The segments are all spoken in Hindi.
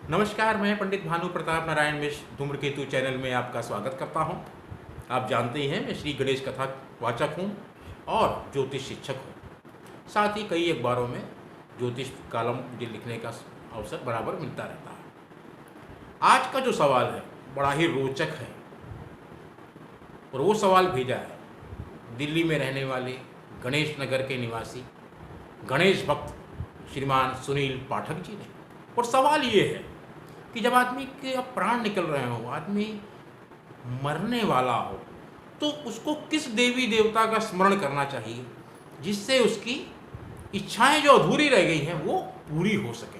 नमस्कार, मैं पंडित भानु प्रताप नारायण मिश्र धूम्रकेतु चैनल में आपका स्वागत करता हूं। आप जानते ही हैं मैं श्री गणेश कथा वाचक हूं और ज्योतिष शिक्षक हूं। साथ ही कई अखबारों में ज्योतिष कॉलम मुझे लिखने का अवसर बराबर मिलता रहता है। आज का जो सवाल है बड़ा ही रोचक है और वो सवाल भेजा है दिल्ली में रहने वाले गणेश नगर के निवासी गणेश भक्त श्रीमान सुनील पाठक जी ने। और सवाल ये है कि जब आदमी के अब प्राण निकल रहे हो, आदमी मरने वाला हो, तो उसको किस देवी देवता का स्मरण करना चाहिए जिससे उसकी इच्छाएं जो अधूरी रह गई हैं वो पूरी हो सके।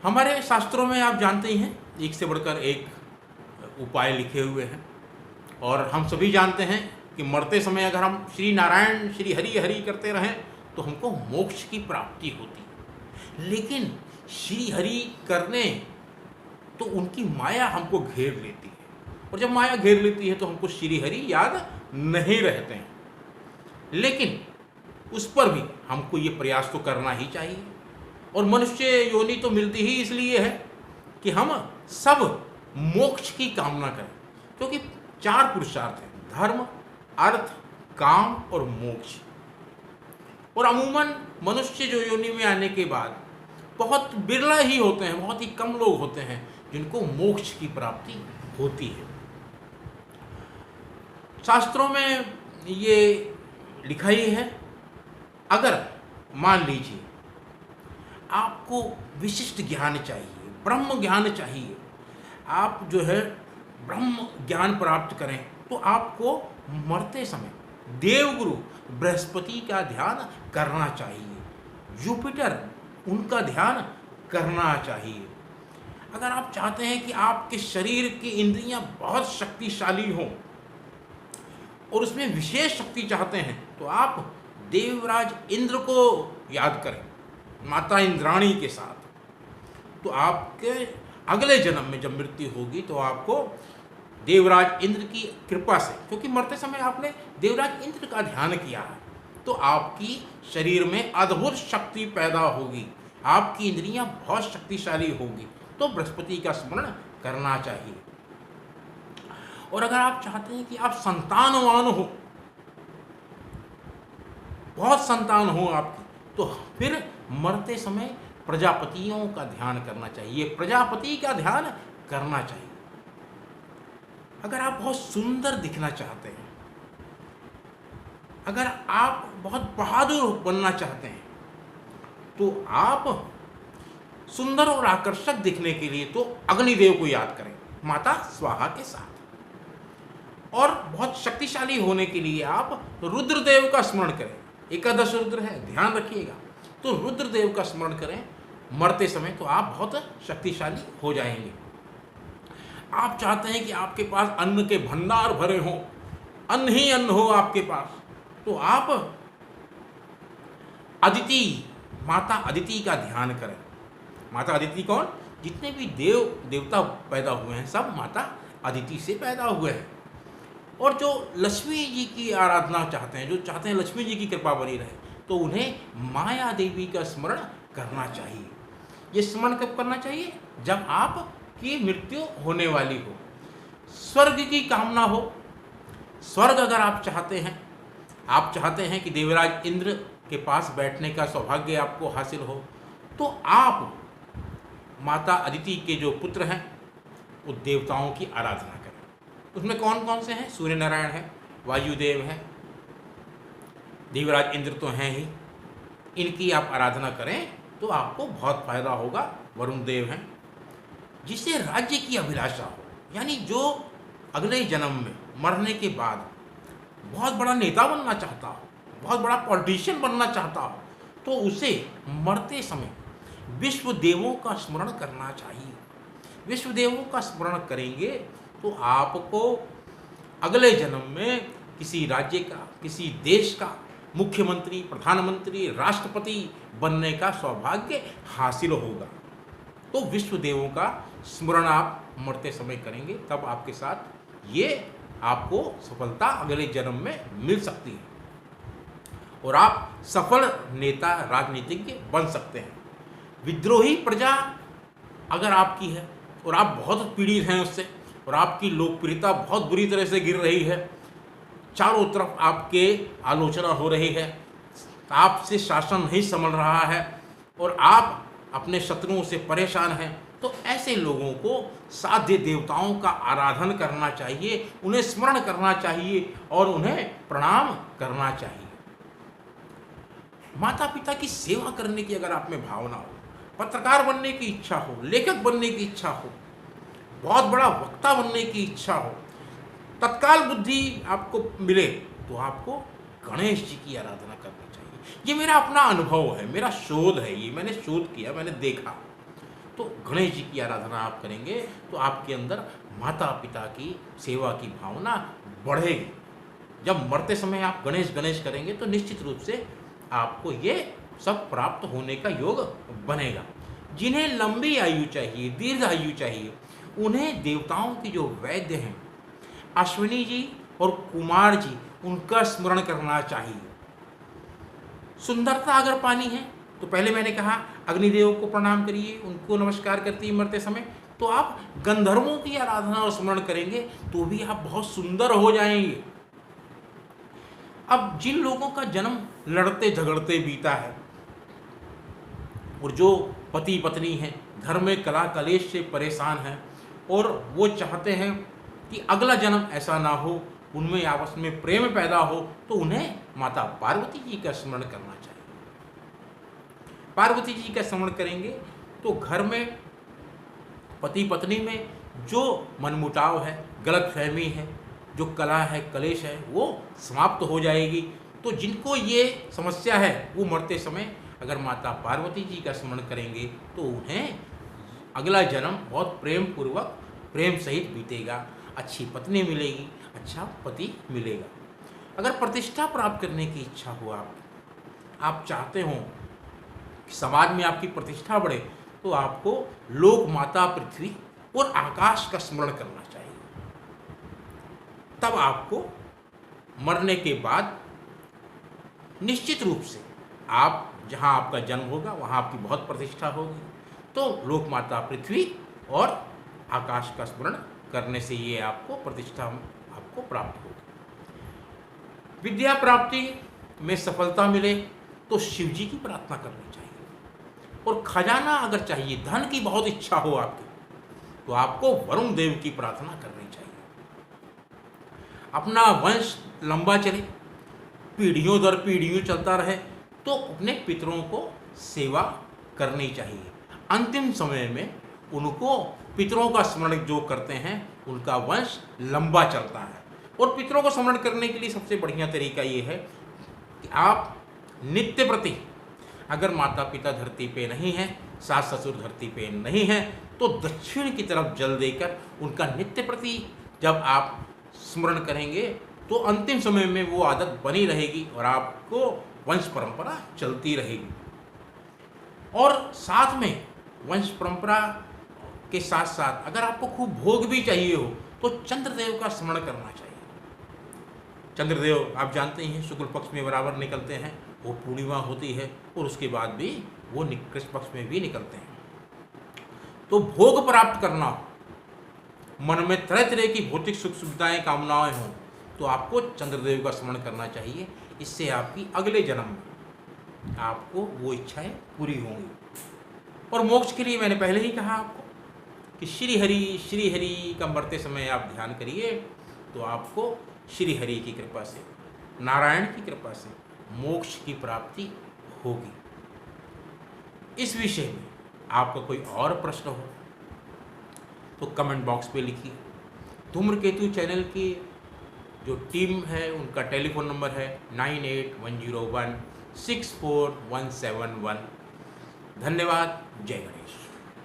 हमारे शास्त्रों में आप जानते ही हैं एक से बढ़कर एक उपाय लिखे हुए हैं और हम सभी जानते हैं कि मरते समय अगर हम श्री नारायण श्री हरि हरि करते रहें तो हमको मोक्ष की प्राप्ति होती है। लेकिन श्री हरि करने तो उनकी माया हमको घेर लेती है और जब माया घेर लेती है तो हमको श्री हरि याद नहीं रहते हैं। लेकिन उस पर भी हमको ये प्रयास तो करना ही चाहिए और मनुष्य योनि तो मिलती ही इसलिए है कि हम सब मोक्ष की कामना करें, क्योंकि 4 पुरुषार्थ हैं: धर्म, अर्थ, काम और मोक्ष। और अमूमन मनुष्य जो योनि में आने के बाद बहुत बिरला ही होते हैं, बहुत ही कम लोग होते हैं जिनको मोक्ष की प्राप्ति होती है। शास्त्रों में ये लिखा ही है, अगर मान लीजिए आपको विशिष्ट ज्ञान चाहिए, ब्रह्म ज्ञान चाहिए, आप जो है ब्रह्म ज्ञान प्राप्त करें तो आपको मरते समय देवगुरु बृहस्पति का ध्यान करना चाहिए, जुपिटर उनका ध्यान करना चाहिए। अगर आप चाहते हैं कि आपके शरीर की इंद्रियां बहुत शक्तिशाली हों और उसमें विशेष शक्ति चाहते हैं तो आप देवराज इंद्र को याद करें माता इंद्राणी के साथ। तो आपके अगले जन्म में जब मृत्यु होगी तो आपको देवराज इंद्र की कृपा से, क्योंकि मरते समय आपने देवराज इंद्र का ध्यान किया है, तो आपकी शरीर में अद्भुत शक्ति पैदा होगी, आपकी इंद्रियां बहुत शक्तिशाली होगी। तो बृहस्पति का स्मरण करना चाहिए। और अगर आप चाहते हैं कि आप संतानवान हो, बहुत संतान हो आपकी, तो फिर मरते समय प्रजापतियों का ध्यान करना चाहिए, प्रजापति का ध्यान करना चाहिए। अगर आप बहुत सुंदर दिखना चाहते हैं, अगर आप बहुत बहादुर बनना चाहते हैं, तो आप सुंदर और आकर्षक दिखने के लिए तो अग्निदेव को याद करें माता स्वाहा के साथ। और बहुत शक्तिशाली होने के लिए आप रुद्रदेव का स्मरण करें। 11 रुद्र है, ध्यान रखिएगा। तो रुद्रदेव का स्मरण करें मरते समय तो आप बहुत शक्तिशाली हो जाएंगे। आप चाहते हैं कि आपके पास अन्न के भंडार भरे हों, अन्न ही अन्न हो आपके पास, तो आप अदिति, माता अदिति का ध्यान करें। माता अदिति कौन? जितने भी देव देवता पैदा हुए हैं सब माता अदिति से पैदा हुए हैं। और जो लक्ष्मी जी की आराधना चाहते हैं, जो चाहते हैं लक्ष्मी जी की कृपा बनी रहे, तो उन्हें माया देवी का स्मरण करना चाहिए। ये स्मरण कब करना चाहिए? जब आपकी मृत्यु होने वाली हो, स्वर्ग की कामना हो। स्वर्ग अगर आप चाहते हैं कि देवराज इंद्र के पास बैठने का सौभाग्य आपको हासिल हो, तो आप माता अदिति के जो पुत्र हैं वो देवताओं की आराधना करें। उसमें कौन कौन से हैं? सूर्य नारायण है, वायुदेव है, देवराज इंद्र तो हैं ही, इनकी आप आराधना करें तो आपको बहुत फायदा होगा। वरुण देव हैं। जिसे राज्य की अभिलाषा हो, यानी जो अगले जन्म में मरने के बाद बहुत बड़ा नेता बनना चाहता हो, बहुत बड़ा पॉलिटिशियन बनना चाहता हो, तो उसे मरते समय विश्व देवों का स्मरण करना चाहिए। विश्व देवों का स्मरण करेंगे तो आपको अगले जन्म में किसी राज्य का, किसी देश का मुख्यमंत्री, प्रधानमंत्री, राष्ट्रपति बनने का सौभाग्य हासिल होगा। तो विश्व देवों का स्मरण आप मरते समय करेंगे, तब आपके साथ ये आपको सफलता अगले जन्म में मिल सकती है और आप सफल नेता, राजनीतिज्ञ बन सकते हैं। विद्रोही प्रजा अगर आपकी है और आप बहुत पीड़ित हैं उससे, और आपकी लोकप्रियता बहुत बुरी तरह से गिर रही है, चारों तरफ आपके आलोचना हो रही है, आपसे शासन नहीं संभल रहा है और आप अपने शत्रुओं से परेशान हैं, तो ऐसे लोगों को साध्य देवताओं का आराधन करना चाहिए, उन्हें स्मरण करना चाहिए और उन्हें प्रणाम करना चाहिए। माता पिता की सेवा करने की अगर आप में भावना हो, पत्रकार बनने की इच्छा हो, लेखक बनने की इच्छा हो, बहुत बड़ा वक्ता बनने की इच्छा हो, तत्काल बुद्धि आपको मिले, तो आपको गणेश जी की आराधना करनी चाहिए। ये मेरा अपना अनुभव है, मेरा शोध है, ये मैंने शोध किया, मैंने देखा। तो गणेश जी की आराधना आप करेंगे तो आपके अंदर माता पिता की सेवा की भावना बढ़ेगी। जब मरते समय आप गणेश गणेश करेंगे तो निश्चित रूप से आपको ये सब प्राप्त होने का योग बनेगा। जिन्हें लंबी आयु चाहिए, दीर्घ आयु चाहिए, उन्हें देवताओं की जो वैद्य हैं अश्विनी जी और कुमार जी, उनका स्मरण करना चाहिए। सुंदरता अगर पानी है तो पहले मैंने कहा अग्निदेव को प्रणाम करिए, उनको नमस्कार करती मरते समय। तो आप गंधर्वों की आराधना और स्मरण करेंगे तो भी आप बहुत सुंदर हो जाएंगे। अब जिन लोगों का जन्म लड़ते झगड़ते बीता है और जो पति पत्नी हैं, घर में कला कलेश से परेशान हैं और वो चाहते हैं कि अगला जन्म ऐसा ना हो, उनमें आपस में प्रेम पैदा हो, तो उन्हें माता पार्वती जी का स्मरण करना चाहिए। पार्वती जी का स्मरण करेंगे तो घर में पति पत्नी में जो मनमुटाव है, गलतफहमी है, जो कला है, कलेश है, वो समाप्त हो जाएगी। तो जिनको ये समस्या है वो मरते समय अगर माता पार्वती जी का स्मरण करेंगे तो उन्हें अगला जन्म बहुत प्रेम पूर्वक, प्रेम सहित बीतेगा, अच्छी पत्नी मिलेगी, अच्छा पति मिलेगा। अगर प्रतिष्ठा प्राप्त करने की इच्छा हो, आप चाहते हो कि समाज में आपकी प्रतिष्ठा बढ़े, तो आपको लोक माता पृथ्वी और आकाश का स्मरण करना चाहिए। तब आपको मरने के बाद निश्चित रूप से आप जहाँ आपका जन्म होगा वहाँ आपकी बहुत प्रतिष्ठा होगी। तो लोक माता पृथ्वी और आकाश का स्मरण करने से ये आपको प्रतिष्ठा आपको प्राप्त होगी। विद्या प्राप्ति में सफलता मिले तो शिव जी की प्रार्थना करनी चाहिए। और खजाना अगर चाहिए, धन की बहुत इच्छा हो आपकी, तो आपको वरुण देव की प्रार्थना करनी चाहिए। अपना वंश लंबा चले, पीढ़ियों दर पीढ़ियों चलता रहे, तो अपने पितरों को सेवा करनी चाहिए। अंतिम समय में उनको पितरों का स्मरण जो करते हैं उनका वंश लंबा चलता है। और पितरों को स्मरण करने के लिए सबसे बढ़िया तरीका ये है कि आप नित्य प्रति, अगर माता पिता धरती पे नहीं हैं, सास ससुर धरती पे नहीं हैं, तो दक्षिण की तरफ जल देकर उनका नित्य प्रति जब आप स्मरण करेंगे तो अंतिम समय में वो आदत बनी रहेगी और आपको वंश परंपरा चलती रहेगी। और साथ में वंश परंपरा के साथ साथ अगर आपको खूब भोग भी चाहिए हो तो चंद्रदेव का स्मरण करना चाहिए। चंद्रदेव आप जानते ही हैं शुक्ल पक्ष में बराबर निकलते हैं, वो पूर्णिमा होती है और उसके बाद भी वो कृष्ण पक्ष में भी निकलते हैं। तो भोग प्राप्त करना हो, मन में तरह तरह की भौतिक सुख सुविधाएं कामनाएं हों, तो आपको चंद्रदेव का स्मरण करना चाहिए। इससे आपकी अगले जन्म में आपको वो इच्छाएं पूरी होंगी। और मोक्ष के लिए मैंने पहले ही कहा आपको कि श्री हरि का मरते समय आप ध्यान करिए, तो आपको श्री हरि की कृपा से, नारायण की कृपा से मोक्ष की प्राप्ति होगी। इस विषय में आपका कोई और प्रश्न हो तो कमेंट बॉक्स पे लिखिए। धूम्रकेतु चैनल की जो टीम है उनका टेलीफोन नंबर है 9810164171। धन्यवाद। जय गणेश।